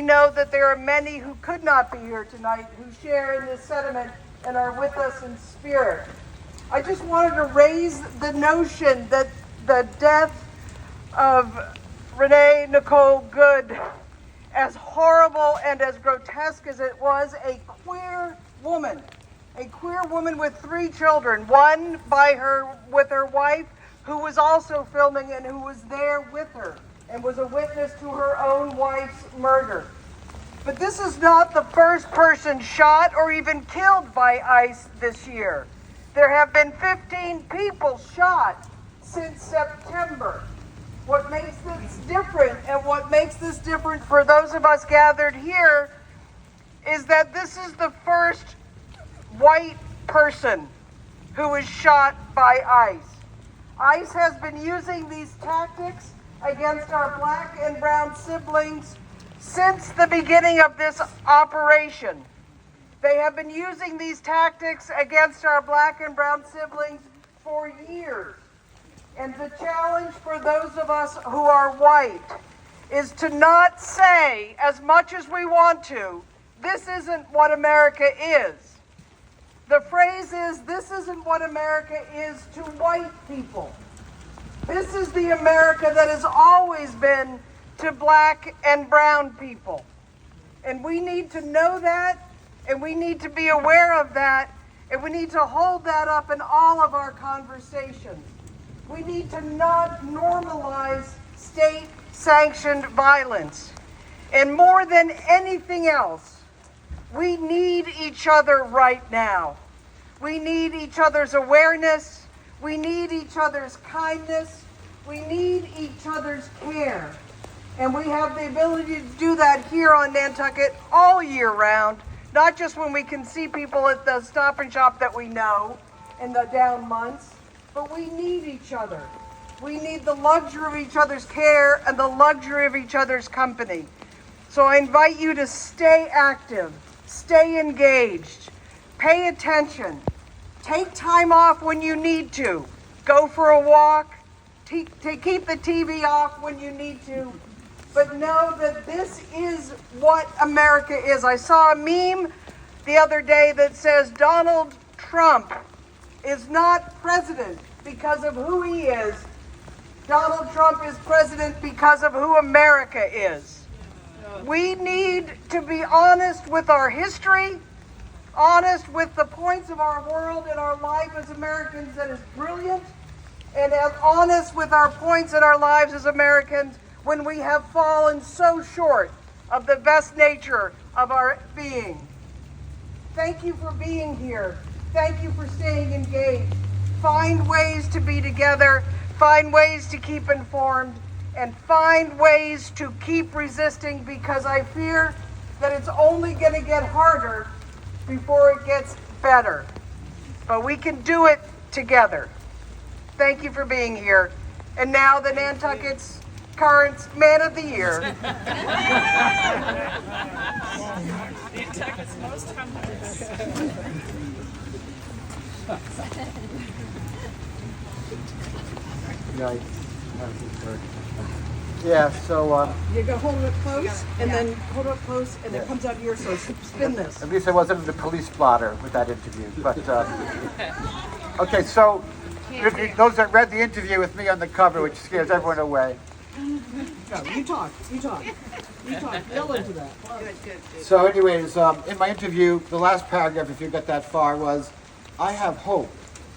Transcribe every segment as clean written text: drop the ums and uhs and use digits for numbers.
We know that there are many who could not be here tonight who share in this sentiment and are with us in spirit. I just wanted to raise the notion that the death of Renee Nicole Good, as horrible and as grotesque as it was, a queer woman with 3 children, one with her wife, who was also filming and who was there with her and was a witness to her own wife's murder. But this is not the first person shot or even killed by ICE this year. There have been 15 people shot since September. What makes this different, and what makes this different for those of us gathered here, is that this is the first white person who was shot by ICE. ICE has been using these tactics against our black and brown siblings since the beginning of this operation. They have been using these tactics against our black and brown siblings for years. And the challenge for those of us who are white is to not say, as much as we want to, this isn't what America is. The phrase is, this isn't what America is to white people. This is the America that has always been to black and brown people. And we need to know that, and we need to be aware of that, and we need to hold that up in all of our conversations. We need to not normalize state-sanctioned violence. And more than anything else, we need each other right now. We need each other's awareness. We need each other's kindness. We need each other's care. And we have the ability to do that here on Nantucket all year round, not just when we can see people at the Stop and Shop that we know in the down months, but we need each other. We need the luxury of each other's care and the luxury of each other's company. So I invite you to stay active, stay engaged, pay attention, take time off when you need to, go for a walk, keep the TV off when you need to, but know that this is what America is. I saw a meme the other day that says Donald Trump is not president because of who he is. Donald Trump is president because of who America is. We need to be honest with our history, honest with the points of our world and our life as Americans that is brilliant, and as honest with our points in our lives as Americans when we have fallen so short of the best nature of our being. Thank you for being here. Thank you for staying engaged. Find ways to be together, find ways to keep informed, and find ways to keep resisting, because I fear that it's only going to get harder before it gets better. But we can do it together. Thank you for being here. And now the Nantucket's current Man of the Year. Nantucket's most humble. Yeah, so You're going to hold it close, and then hold it close, and it comes out here, so spin this. at least I wasn't in the police blotter with that interview. But okay, so those that read the interview with me on the cover, which scares everyone away. No, you talk. Yell into that. Good. So anyways, in my interview, the last paragraph, if you got that far, was, I have hope,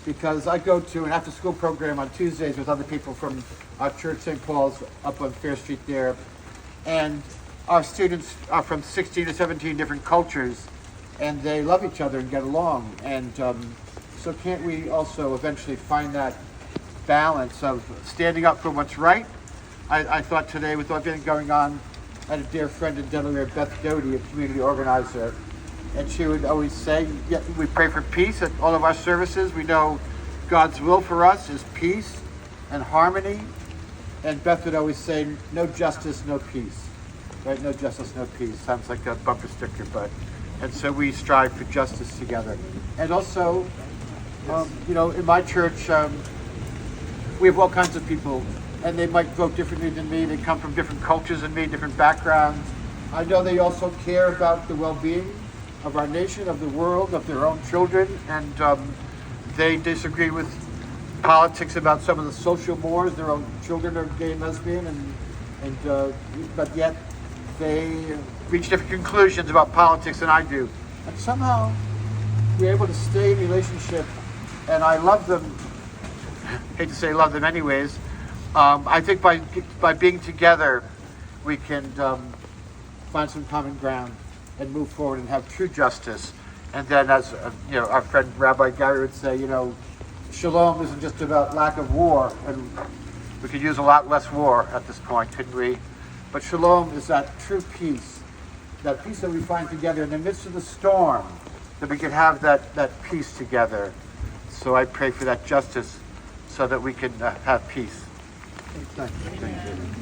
because I go to an after-school program on Tuesdays with other people from our church, St. Paul's, up on Fair Street there. And our students are from 16 to 17 different cultures, and they love each other and get along. And so can't we also eventually find that balance of standing up for what's right? I thought today, with everything going on, I had a dear friend in Delaware, Beth Doty, a community organizer, and she would always say, yeah, we pray for peace at all of our services. We know God's will for us is peace and harmony. And Beth would always say, no justice, no peace. Right? No justice, no peace. Sounds like a bumper sticker, but, and so we strive for justice together. And also, in my church, we have all kinds of people, and they might vote differently than me. They come from different cultures than me, different backgrounds. I know they also care about the well-being of our nation, of the world, of their own children, and they disagree with politics about some of the social mores. Their own children are gay and lesbian, but yet they reach different conclusions about politics than I do. And somehow we're able to stay in relationship, and I love them. Hate to say love them anyways. I think by being together, we can find some common ground and move forward and have true justice. And then, as our friend Rabbi Gary would say, shalom isn't just about lack of war, and we could use a lot less war at this point, couldn't we? But shalom is that true peace, that peace that we find together in the midst of the storm, that we can have that peace together. So I pray for that justice so that we can have peace. Thank you.